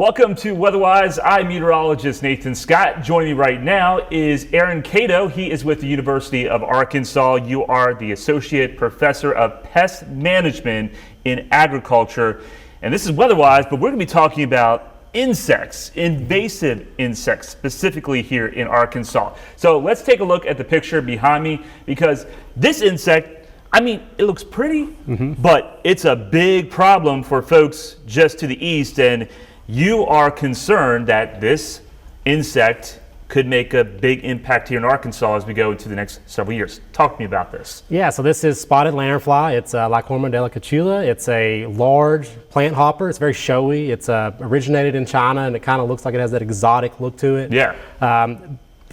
Welcome to Weatherwise. I'm meteorologist Nathan Scott. Joining me right now is Aaron Cato. He is with the University of Arkansas. You are the Associate Professor of Pest Management in Agriculture. And this is Weatherwise, but we're going to be talking about insects, invasive insects, specifically here in Arkansas. So let's take a look at the picture behind me, because this insect, I mean, it looks pretty, but it's a big problem for folks just to the east, and you are concerned that this insect could make a big impact here in Arkansas as we go into the next several years. Talk to me about this. Yeah, so this is spotted lanternfly. It's Lycorma delicatula. It's a large plant hopper. It's very showy. It's originated in China, and it kind of looks like it has that exotic look to it. Yeah.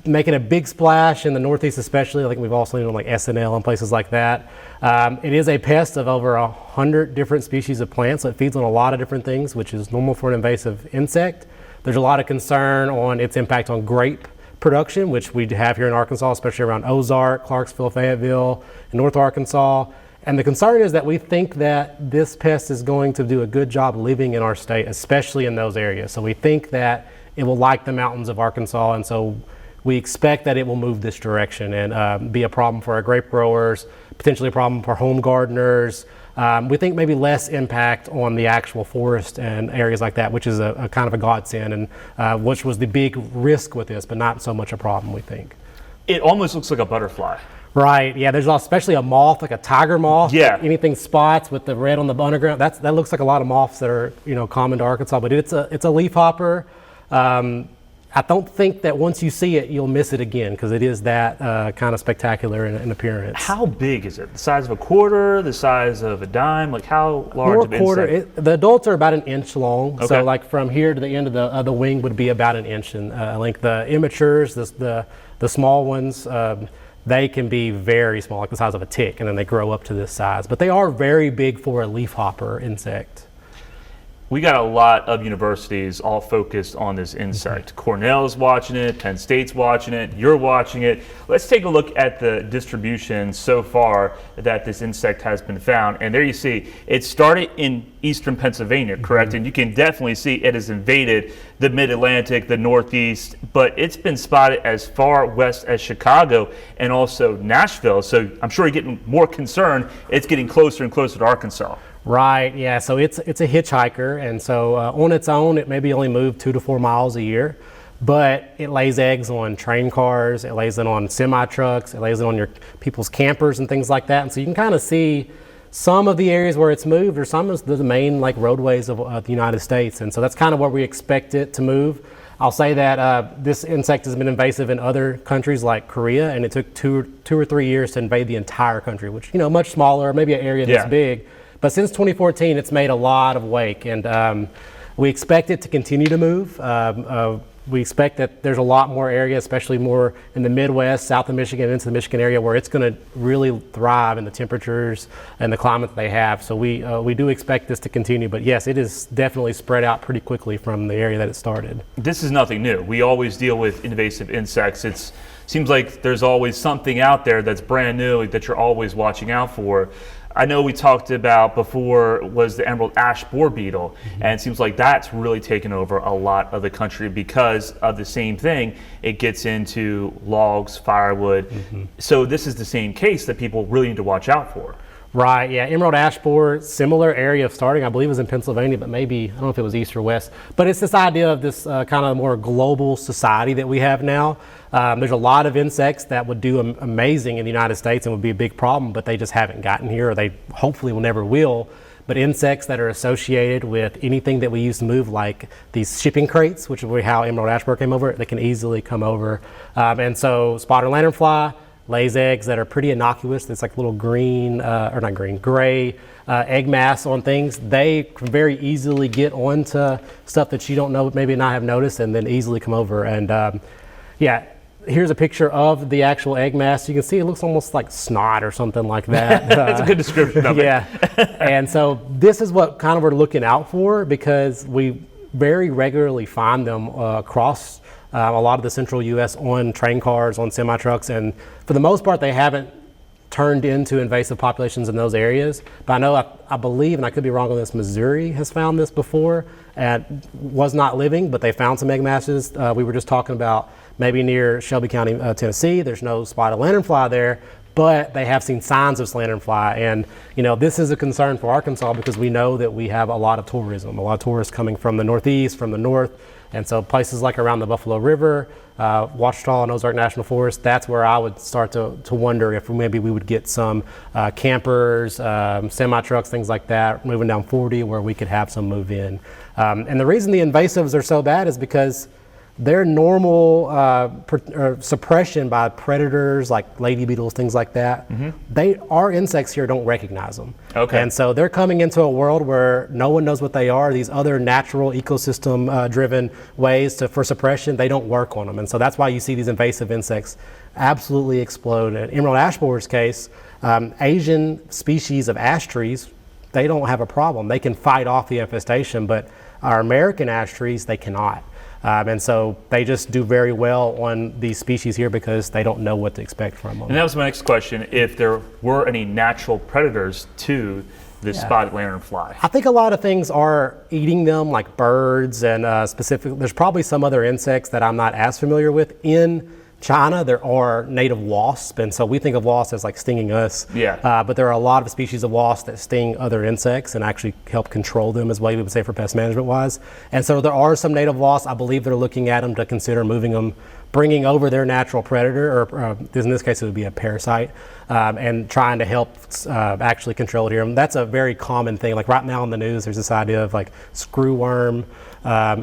Making a big splash in the Northeast especially. I think we've also seen it on like SNL and places like that. It is a pest of over 100 different species of plants, so it feeds on a lot of different things, which is normal for an invasive insect. There's a lot of concern on its impact on grape production, which we have here in Arkansas, especially around Ozark, Clarksville, Fayetteville, and North Arkansas. And the concern is that we think that this pest is going to do a good job living in our state, especially in those areas. So we think that it will like the mountains of Arkansas, and so we expect that it will move this direction and be a problem for our grape growers, potentially a problem for home gardeners. We think maybe less impact on the actual forest and areas like that, which is a kind of a godsend, and which was the big risk with this, but not so much a problem, we think. It almost looks like a butterfly. Right, yeah, there's especially a moth, like a tiger moth. Yeah. Anything spots with the red on the underground, that looks like a lot of moths that are common to Arkansas, but it's a leaf hopper. I don't think that once you see it, you'll miss it again, because it is that kind of spectacular in appearance. How big is it? The size of a quarter? The size of a dime? Like how large of an insect? The adults are about an inch long. Okay. So like from here to the end of the wing would be about an inch in length. The immatures, the small ones, they can be very small, like the size of a tick, and then they grow up to this size. But they are very big for a leafhopper insect. We got a lot of universities all focused on this insect. Cornell's watching it, Penn State's watching it, you're watching it. Let's take a look at the distribution so far that this insect has been found. And there you see, it started in eastern Pennsylvania, correct? And you can definitely see it has invaded the mid-Atlantic, the Northeast, but it's been spotted as far west as Chicago and also Nashville. So I'm sure you're getting more concerned. It's getting closer and closer to Arkansas. Right, yeah, so it's a hitchhiker, and so on its own it maybe only moved 2 to 4 miles a year, but it lays eggs on train cars, it lays it on semi-trucks, it lays it on your people's campers and things like that. And so you can kind of see some of the areas where it's moved, or some of the main like roadways of the United States, and so that's kind of where we expect it to move. I'll say that this insect has been invasive in other countries like Korea, and it took two or three years to invade the entire country, which, much smaller, maybe an area that's big. But since 2014, it's made a lot of wake, and we expect it to continue to move. We expect that there's a lot more area, especially more in the Midwest, south of Michigan, into the Michigan area, where it's going to really thrive in the temperatures and the climate that they have. So we do expect this to continue, but yes, it is definitely spread out pretty quickly from the area that it started. This is nothing new. We always deal with invasive insects. It seems like there's always something out there that's brand new that you're always watching out for. I know we talked about before was the emerald ash borer beetle, and it seems like that's really taken over a lot of the country because of the same thing. It gets into logs, firewood. So this is the same case that people really need to watch out for. Right, yeah, emerald ash borer, similar area of starting, I believe it was in Pennsylvania, but maybe, I don't know if it was east or west, but it's this idea of this kind of more global society that we have now. There's a lot of insects that would do amazing in the United States and would be a big problem, but they just haven't gotten here, or they hopefully will never will. But insects that are associated with anything that we use to move, like these shipping crates, which is how emerald ash borer came over, they can easily come over. And so spotted lanternfly lays eggs that are pretty innocuous. It's like little green, or not green, gray egg mass on things. They can very easily get onto stuff that you don't know, maybe not have noticed, and then easily come over. And yeah, here's a picture of the actual egg mass. You can see it looks almost like snot or something like that. That's a good description of it. Yeah, and so this is what kind of we're looking out for, because we very regularly find them across a lot of the central U.S. on train cars, on semi-trucks, and for the most part they haven't turned into invasive populations in those areas. But I know, I believe, and I could be wrong on this, Missouri has found this before and was not living, but they found some egg masses. We were just talking about maybe near Shelby County, Tennessee. There's no spotted lanternfly there, but they have seen signs of lanternfly. And this is a concern for Arkansas because we know that we have a lot of tourism, a lot of tourists coming from the northeast, from the north. And so places like around the Buffalo River, Ouachita and Ozark National Forest, that's where I would start to wonder if maybe we would get some campers, semi-trucks, things like that, moving down 40 where we could have some move in. And the reason the invasives are so bad is because their normal suppression by predators like lady beetles, things like that, our insects here don't recognize them. Okay. And so they're coming into a world where no one knows what they are. These other natural ecosystem driven ways for suppression, they don't work on them. And so that's why you see these invasive insects absolutely explode. In emerald ash borer's case, Asian species of ash trees, they don't have a problem. They can fight off the infestation, but our American ash trees, they cannot. And so they just do very well on these species here because they don't know what to expect from them. And that was my next question, if there were any natural predators to the spotted lanternfly. I think a lot of things are eating them, like birds and there's probably some other insects that I'm not as familiar with. In China, there are native wasps, and so we think of wasps as like stinging us. Yeah. But there are a lot of species of wasps that sting other insects and actually help control them, is what we would say for pest management wise. And so there are some native wasps. I believe they're looking at them to consider moving them, bringing over their natural predator, or in this case it would be a parasite, and trying to help actually control it here. And that's a very common thing. Like right now in the news, there's this idea of like screwworm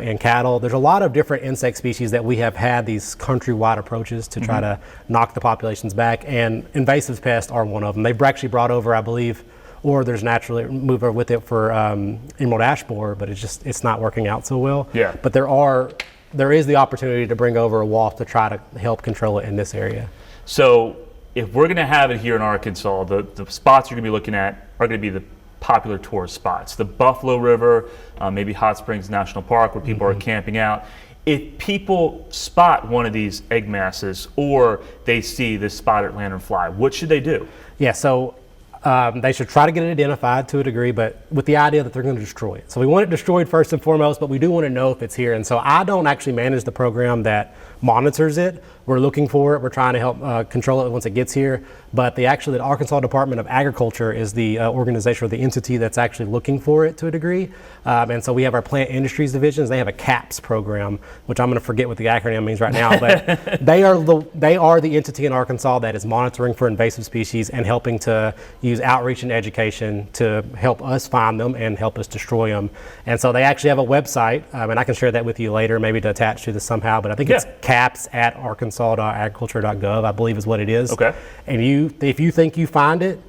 in cattle. There's a lot of different insect species that we have had these countrywide approaches to try to knock the populations back, and invasive pests are one of them. They've actually brought over, I believe, or there's naturally mover with it for emerald ash borer, but it's not working out so well. Yeah. But there is the opportunity to bring over a wasp to try to help control it in this area. So if we're going to have it here in Arkansas, the spots you're going to be looking at are going to be the popular tourist spots. The Buffalo River, maybe Hot Springs National Park where people are camping out. If people spot one of these egg masses or they see this spotted lanternfly, what should they do? Yeah, so they should try to get it identified to a degree, but with the idea that they're going to destroy it. So we want it destroyed first and foremost, but we do want to know if it's here. And so I don't actually manage the program that monitors it. We're looking for it. We're trying to help control it once it gets here. But the Arkansas Department of Agriculture is the organization or the entity that's actually looking for it to a degree. And so we have our plant industries divisions. They have a CAPS program, which I'm going to forget what the acronym means right now. But they are the entity in Arkansas that is monitoring for invasive species and helping to use outreach and education to help us find them and help us destroy them. And so they actually have a website, and I can share that with you later, maybe to attach to this somehow. But I think it's CAPS at arkansas.agriculture.gov, I believe is what it is. Okay. And if you think you find it,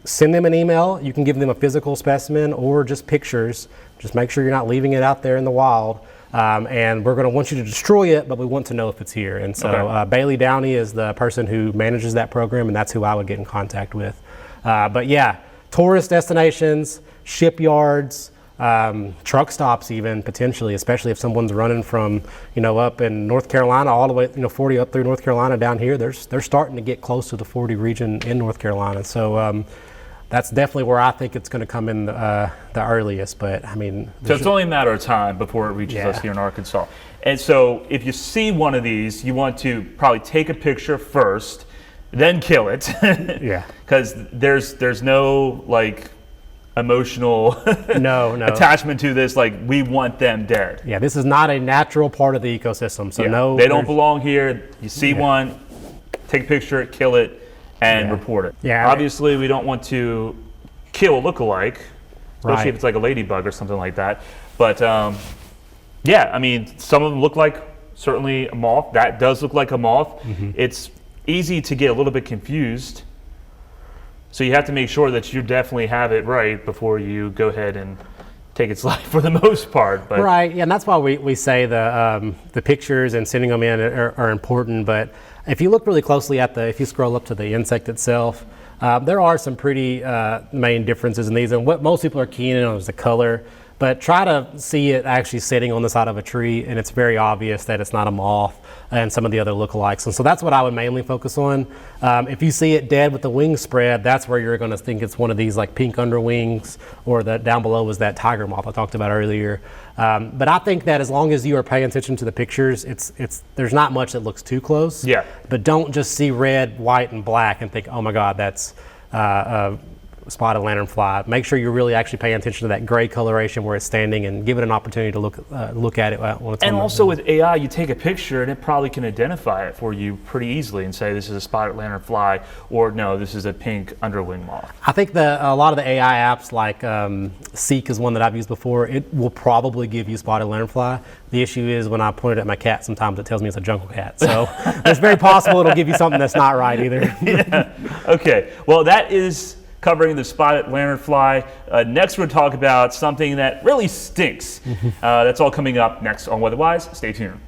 send them an email. You can give them a physical specimen or just pictures. Just make sure you're not leaving it out there in the wild. And we're going to want you to destroy it, but we want to know if it's here. And so Bailey Downey is the person who manages that program, and that's who I would get in contact with. But yeah, tourist destinations, shipyards, truck stops even potentially, especially if someone's running from, up in North Carolina all the way, 40 up through North Carolina down here. They're starting to get close to the 40 region in North Carolina. So that's definitely where I think it's going to come in the earliest. But I mean, so it's only a matter of time before it reaches us here in Arkansas. And so if you see one of these, you want to probably take a picture first, then kill it. Yeah. Because there's no emotional no attachment to this, like we want them dead. Yeah, this is not a natural part of the ecosystem. So they don't belong here. You see one, take a picture, kill it, and report it. Yeah. Obviously, we don't want to kill a lookalike, especially if it's like a ladybug or something like that. But I mean, some of them look like certainly a moth. That does look like a moth. It's easy to get a little bit confused. So you have to make sure that you definitely have it right before you go ahead and take its life for the most part. But right, yeah, and that's why we say the pictures and sending them in are important. But if you look really closely if you scroll up to the insect itself, there are some pretty main differences in these. And what most people are keen on is the color. but try to see it actually sitting on the side of a tree, and it's very obvious that it's not a moth and some of the other lookalikes. And so that's what I would mainly focus on. If you see it dead with the wings spread, that's where you're going to think it's one of these like pink underwings, or that down below was that tiger moth I talked about earlier. But I think that as long as you are paying attention to the pictures, there's not much that looks too close. Yeah. But don't just see red, white, and black and think, oh my God, that's spotted lanternfly. Make sure you're really actually paying attention to that gray coloration where it's standing, and give it an opportunity to look at it when it's And on also with AI, you take a picture and it probably can identify it for you pretty easily and say this is a spotted lanternfly, or no, this is a pink underwing moth. I think a lot of the AI apps like Seek is one that I've used before. It will probably give you spotted lanternfly. The issue is when I point it at my cat, sometimes it tells me it's a jungle cat. So it's very possible it'll give you something that's not right either. Yeah. Okay, well that is covering the spotted lanternfly. Next we're going to talk about something that really stinks. That's all coming up next on Weatherwise. Stay tuned.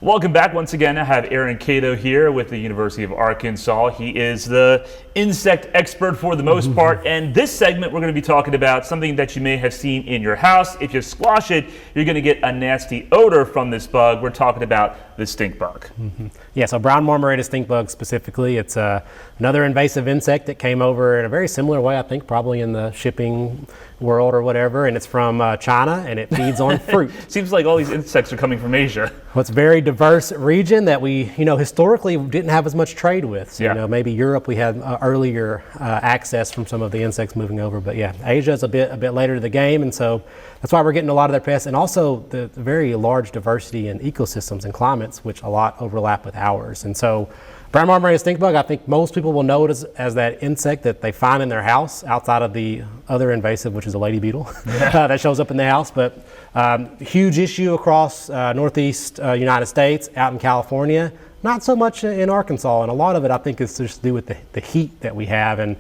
Welcome back. Once again, I have Aaron Cato here with the University of Arkansas. He is the insect expert for the most part, and this segment we're going to be talking about something that you may have seen in your house. If you squash it, you're going to get a nasty odor from this bug. We're talking about the stink bug. Yeah, so brown marmorated stink bug specifically, it's another invasive insect that came over in a very similar way, I think, probably in the shipping world or whatever, and it's from China, and it feeds on fruit. Seems like all these insects are coming from Asia. Well, it's a very diverse region that we, historically didn't have as much trade with. So, Yeah. Maybe Europe we had earlier access from some of the insects moving over, but yeah, Asia is a bit later to the game, and so that's why we're getting a lot of their pests, and also the very large diversity in ecosystems and climates, which a lot overlap with ours. And so brown marmorated stink bug, I think most people will know it as that insect that they find in their house outside of the other invasive, which is a lady beetle that shows up in the house. But huge issue across northeast United States, out in California, not so much in Arkansas. And a lot of it, I think, is just to do with the heat that we have. And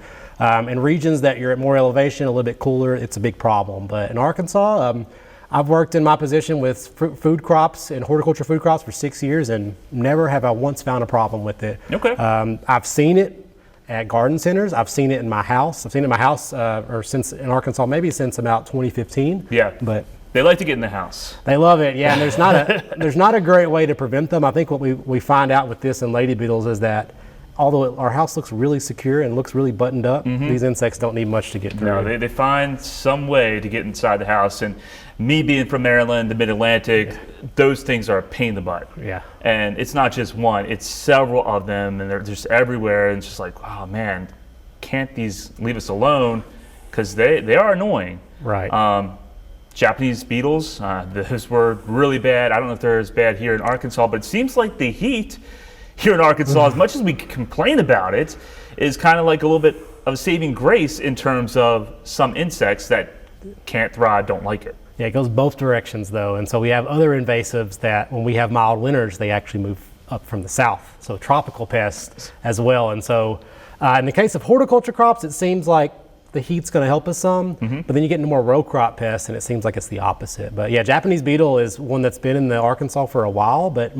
in regions that you're at more elevation, a little bit cooler, it's a big problem. But in Arkansas, I've worked in my position with food crops and horticulture food crops for 6 years, and never have I once found a problem with it. Okay. I've seen it at garden centers. I've seen it in my house. I've seen it in my house, or since in Arkansas, maybe since about 2015. Yeah. But they like to get in the house. they love it. Yeah. And there's not a great way to prevent them. I think what we find out with this and lady beetles is that although our house looks really secure and looks really buttoned up, these insects don't need much to get through. No, they find some way to get inside the house. And me being from Maryland, the Mid-Atlantic, those things are a pain in the butt. Yeah. And it's not just one, it's several of them, and they're just everywhere. And it's just like, oh man, can't these leave us alone? Because they are annoying. Right. Japanese beetles, those were really bad. I don't know if they're as bad here in Arkansas, but it seems like the heat here in Arkansas, as much as we complain about it, is kind of like a little bit of saving grace in terms of some insects that can't thrive, don't like it. Yeah, it goes both directions though. And so we have other invasives that when we have mild winters, they actually move up from the south. So tropical pests as well. And so in the case of horticulture crops, it seems like the heat's going to help us some, but then you get into more row crop pests and it seems like it's the opposite. But yeah, Japanese beetle is one that's been in the Arkansas for a while, but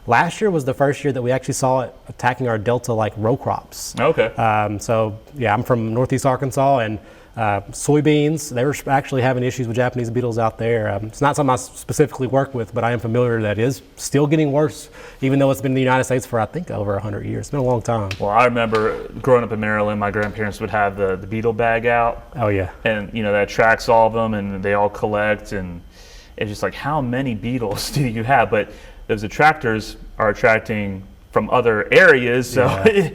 last year was the first year that we actually saw it attacking our delta like row crops. Okay. So yeah, I'm from northeast Arkansas, and soybeans, they were actually having issues with Japanese beetles out there. It's not something I specifically work with, but I am familiar that is still getting worse, even though it's been in the United States for I think over 100 years. It's been a long time. Well, I remember growing up in Maryland, my grandparents would have the beetle bag out. Oh yeah. And that attracts all of them, and they all collect, and it's just like, how many beetles do you have? But those attractors are attracting from other areas, so Yeah.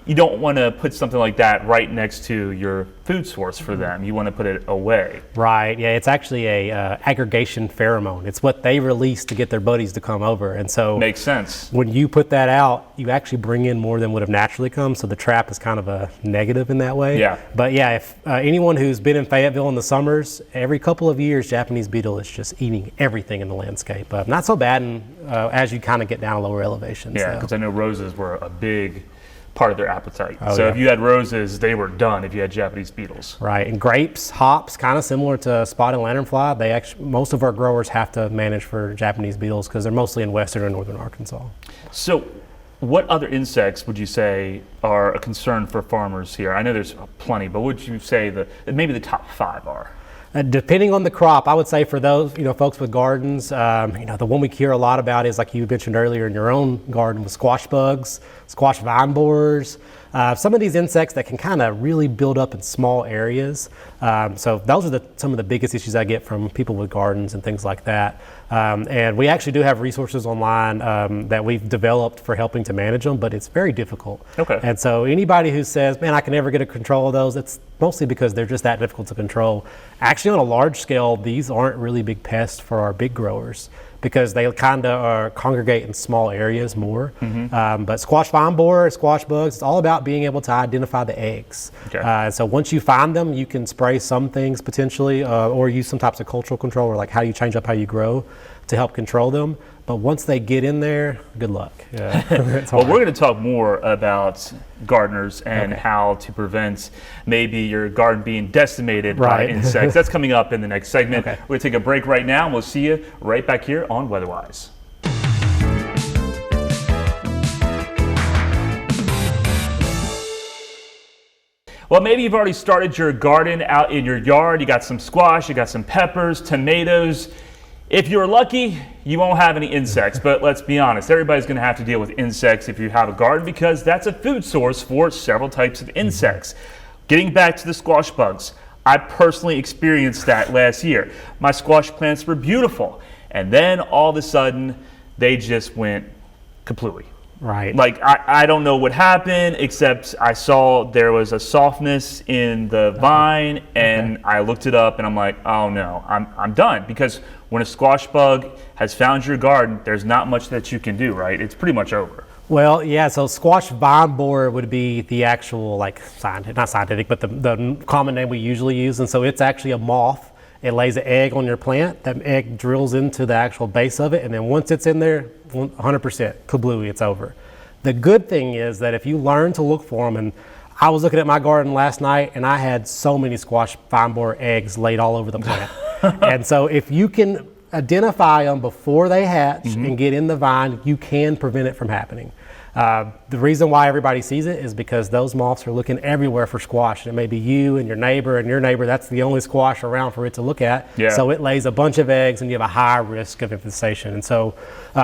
You don't want to put something like that right next to your food source for them. You want to put it away. Right. Yeah. It's actually a aggregation pheromone. It's what they release to get their buddies to come over. And so Makes sense. when you put that out, you actually bring in more than would have naturally come. So the trap is kind of a negative in that way. Yeah. But yeah, if anyone who's been in Fayetteville in the summers, every couple of years, Japanese beetle is just eating everything in the landscape. Not so bad as you kind of get down a lower elevation. Yeah, So. because I know roses were a big part of their appetite. Oh, so yeah. if you had roses, they were done if you had Japanese beetles. Right, and grapes, hops, kind of similar to spotted lanternfly. Most of our growers have to manage for Japanese beetles because they're mostly in western and northern Arkansas. So What other insects would you say are a concern for farmers here? I know there's plenty, but would you say maybe the top 5 are? Depending on the crop, I would say for those folks with gardens, the one we hear a lot about is, like you mentioned earlier in your own garden, with squash bugs, squash vine borers. Some of these insects that can kind of really build up in small areas. So those are some of the biggest issues I get from people with gardens and things like that. And we actually do have resources online that we've developed for helping to manage them, but it's very difficult. Okay. And so anybody who says, man, I can never get a control of those, it's mostly because they're just that difficult to control. Actually, on a large scale, these aren't really big pests for our big growers, because they kind of congregate in small areas more. But squash vine borer, squash bugs, it's all about being able to identify the eggs. Okay. So once you find them, you can spray some things potentially, or use some types of cultural control, or like how you change up how you grow to help control them. But once they get in there, good luck. Well, we're going to talk more about gardeners and how to prevent maybe your garden being decimated by insects. That's coming up in the next segment. We're going to take a break right now, and we'll see you right back here on Weatherwise. Well, maybe you've already started your garden out in your yard. You got some squash, you got some peppers, tomatoes. If you're lucky, you won't have any insects, but let's be honest, everybody's going to have to deal with insects if you have a garden, because that's a food source for several types of insects. Getting back to the squash bugs, I personally experienced that last year. My squash plants were beautiful, and then all of a sudden, they just went kaplowy. Right. Like, I don't know what happened, except I saw there was a softness in the vine, and I looked it up, and I'm like, oh no, I'm done. Because when a squash bug has found your garden, there's not much that you can do, right? It's pretty much over. Well, yeah, so squash vine borer would be the actual, like, not scientific, but the common name we usually use. And so it's actually a moth. It lays an egg on your plant. That egg drills into the actual base of it, and then once it's in there, 100% kablooey, it's over. The good thing is that if you learn to look for them, and I was looking at my garden last night, and I had so many squash vine borer eggs laid all over the plant. And so if you can identify them before they hatch and get in the vine, you can prevent it from happening. The reason why everybody sees it is because those moths are looking everywhere for squash. And it may be you and your neighbor, that's the only squash around for it to look at. Yeah. So it lays a bunch of eggs, and you have a high risk of infestation. And so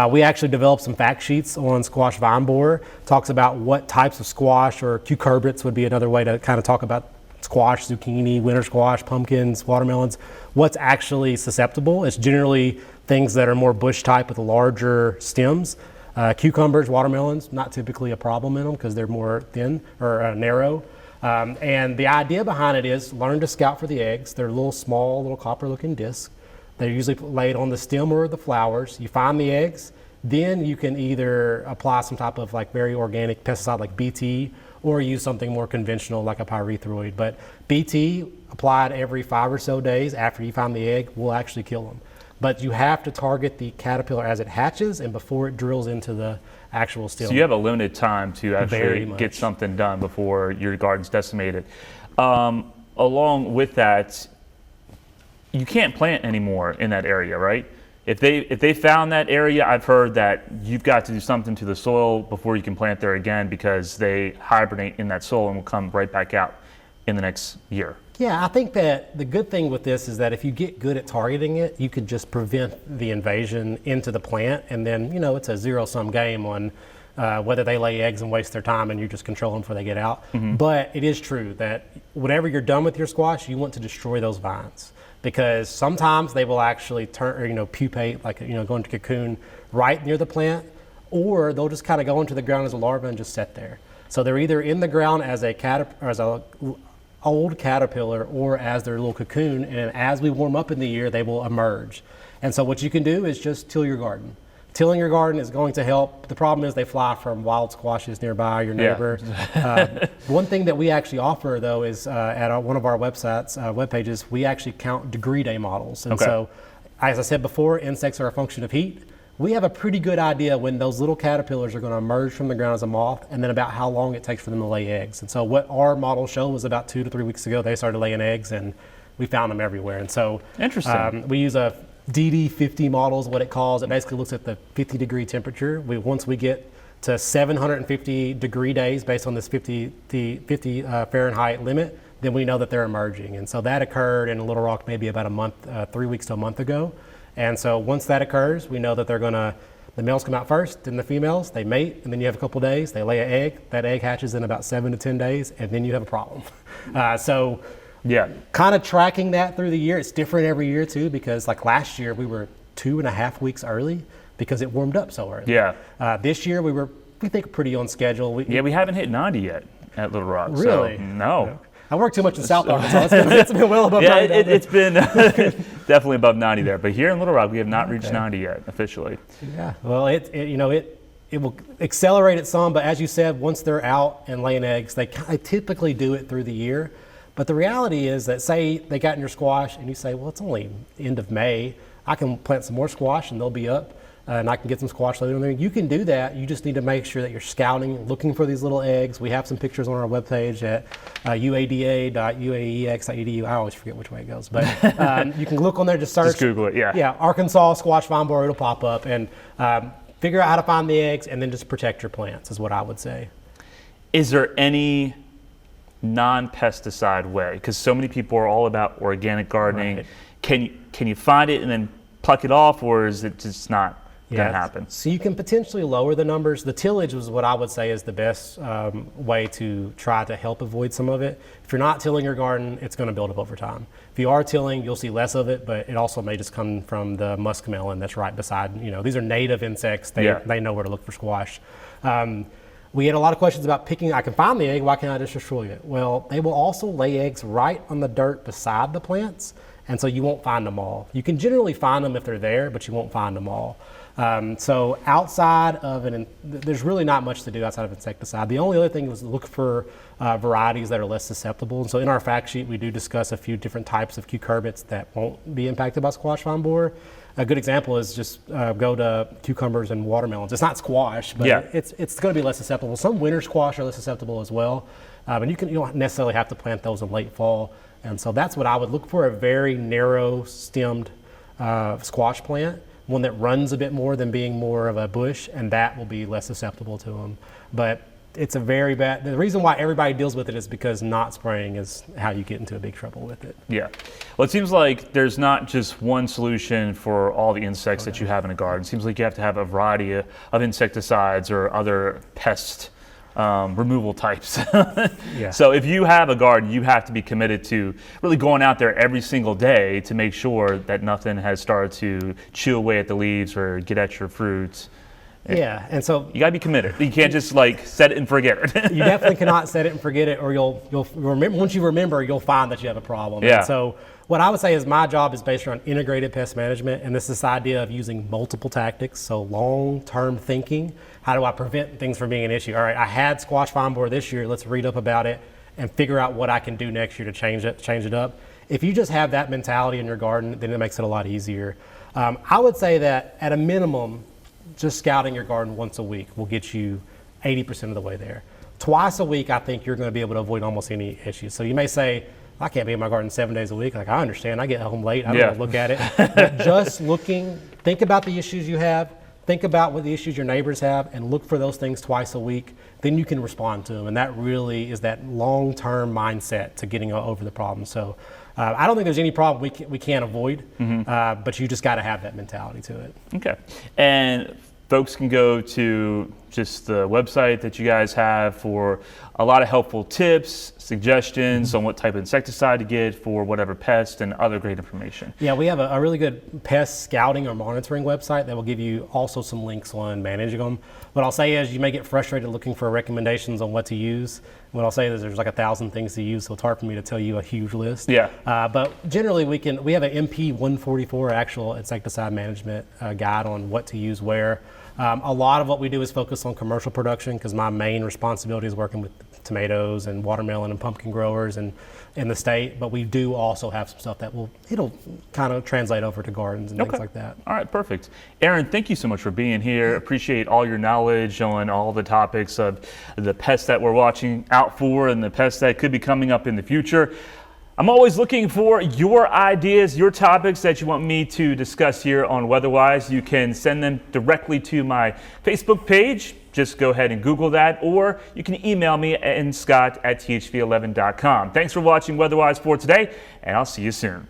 we actually developed some fact sheets on squash vine borer. Talks about what types of squash, or cucurbits would be another way to kind of talk about squash, zucchini, winter squash, pumpkins, watermelons. What's actually susceptible? It's generally things that are more bush type with larger stems. Cucumbers, watermelons, not typically a problem in them because they're more thin or narrow. And the idea behind it is learn to scout for the eggs. They're little copper looking discs. They're usually laid on the stem or the flowers. You find the eggs, then you can either apply some type of like very organic pesticide like BT, or use something more conventional like a pyrethroid. But BT applied every 5 or so days after you find the egg will actually kill them. But you have to target the caterpillar as it hatches and before it drills into the actual stem. So you have a limited time to actually get something done before your garden's decimated. Along with that, you can't plant anymore in that area, right? If they found that area, I've heard that you've got to do something to the soil before you can plant there again, because they hibernate in that soil and will come right back out in the next year. Yeah, I think that the good thing with this is that if you get good at targeting it, you could just prevent the invasion into the plant, and then, it's a zero-sum game on whether they lay eggs and waste their time and you just control them before they get out. But it is true that whenever you're done with your squash, you want to destroy those vines, because sometimes they will actually turn, pupate, like, go into cocoon right near the plant, or they'll just kind of go into the ground as a larva and just sit there. So they're either in the ground as a old caterpillar or as their little cocoon, and as we warm up in the year, they will emerge. And so what you can do is just till your garden. Tilling your garden is going to help. The problem is they fly from wild squashes nearby your neighbor. One thing that we actually offer, though, is at one of our websites, web pages, we actually count degree day models. And so, as I said before, insects are a function of heat. We have a pretty good idea when those little caterpillars are going to emerge from the ground as a moth, and then about how long it takes for them to lay eggs. And so what our model showed was about 2 to 3 weeks ago, they started laying eggs, and we found them everywhere. And so interesting. We use a DD50 model is what it calls. It basically looks at the 50-degree temperature. Once we get to 750 degree days based on this 50 Fahrenheit limit, then we know that they're emerging. And so that occurred in Little Rock maybe about a month, 3 weeks to a month ago. And so once that occurs, we know that the males come out first, then the females, they mate, and then you have a couple days, they lay an egg. That egg hatches in about 7 to 10 days, and then you have a problem. Yeah. Kind of tracking that through the year. It's different every year too, because like last year we were 2.5 weeks early because it warmed up so early. Yeah. This year we think pretty on schedule. We haven't hit 90 yet at Little Rock. Really? So, no. I work too much in South Arkansas. It's been well above 90. It's been definitely above 90 there. But here in Little Rock, we have not reached 90 yet officially. Yeah. Well, it will accelerate it some, but as you said, once they're out and laying eggs, they typically do it through the year. But the reality is that, say they got in your squash and you say, well, it's only end of May. I can plant some more squash and they'll be up. And I can get some squash later in there. You can do that. You just need to make sure that you're scouting, looking for these little eggs. We have some pictures on our webpage at uada.uaex.edu. I always forget which way it goes, but you can look on there, just search. Just Google it, yeah. Yeah, Arkansas squash vine borer, it'll pop up. And figure out how to find the eggs and then just protect your plants is what I would say. Is there any non-pesticide way? Because so many people are all about organic gardening. Right. Can you find it and then pluck it off, or is it just not going to happen? So you can potentially lower the numbers. The tillage was what I would say is the best way to try to help avoid some of it. If you're not tilling your garden, it's going to build up over time. If you are tilling, you'll see less of it, but it also may just come from the muskmelon that's right beside. These are native insects. They know where to look for squash. We had a lot of questions about picking. I can find the egg. Why can't I just destroy it? Well, they will also lay eggs right on the dirt beside the plants, and so you won't find them all. You can generally find them if they're there, but you won't find them all. So outside of there's really not much to do outside of insecticide. The only other thing was look for varieties that are less susceptible. And so in our fact sheet, we do discuss a few different types of cucurbits that won't be impacted by squash vine borer. A good example is just go to cucumbers and watermelons. It's not squash, but it's going to be less susceptible. Some winter squash are less susceptible as well. And you don't necessarily have to plant those in late fall. And so that's what I would look for, a very narrow stemmed squash plant. One that runs a bit more than being more of a bush, and that will be less susceptible to them. But it's a very bad, the reason why everybody deals with it is because not spraying is how you get into a big trouble with it. Yeah. Well, it seems like there's not just one solution for all the insects that you have in a garden. It seems like you have to have a variety of insecticides or other pest removal types. So if you have a garden, you have to be committed to really going out there every single day to make sure that nothing has started to chew away at the leaves or get at your fruits. And so you gotta be committed. You can't just set it and forget it. You definitely cannot set it and forget it, or you'll remember. Once you remember, you'll find that you have a problem. Yeah. And so what I would say is my job is based around integrated pest management, and this idea of using multiple tactics, so long-term thinking. How do I prevent things from being an issue? All right, I had squash vine borer this year. Let's read up about it and figure out what I can do next year to change it up. If you just have that mentality in your garden, then it makes it a lot easier. I would say that at a minimum, just scouting your garden once a week will get you 80% of the way there. Twice a week, I think you're going to be able to avoid almost any issues. So you may say, I can't be in my garden 7 days a week. I understand. I get home late. I don't want to look at it. But just looking, think about the issues you have. Think about what the issues your neighbors have and look for those things twice a week. Then you can respond to them. And that really is that long-term mindset to getting over the problem. So I don't think there's any problem we can't avoid, but you just got to have that mentality to it. Okay. And folks can go to just the website that you guys have for a lot of helpful tips, suggestions on what type of insecticide to get for whatever pest and other great information. Yeah, we have a really good pest scouting or monitoring website that will give you also some links on managing them. What I'll say is you may get frustrated looking for recommendations on what to use. What I'll say is there's 1,000 things to use, so it's hard for me to tell you a huge list. Yeah. But generally we have an MP 144 actual insecticide management guide on what to use where. A lot of what we do is focus on commercial production because my main responsibility is working with tomatoes and watermelon and pumpkin growers and in the state, but we do also have some stuff that it'll kind of translate over to gardens and things like that. All right, perfect. Aaron, thank you so much for being here. Appreciate all your knowledge on all the topics of the pests that we're watching out for and the pests that could be coming up in the future. I'm always looking for your ideas, your topics that you want me to discuss here on Weatherwise. You can send them directly to my Facebook page. Just go ahead and Google that, or you can email me at scott@thv11.com. Thanks for watching Weatherwise for today, and I'll see you soon.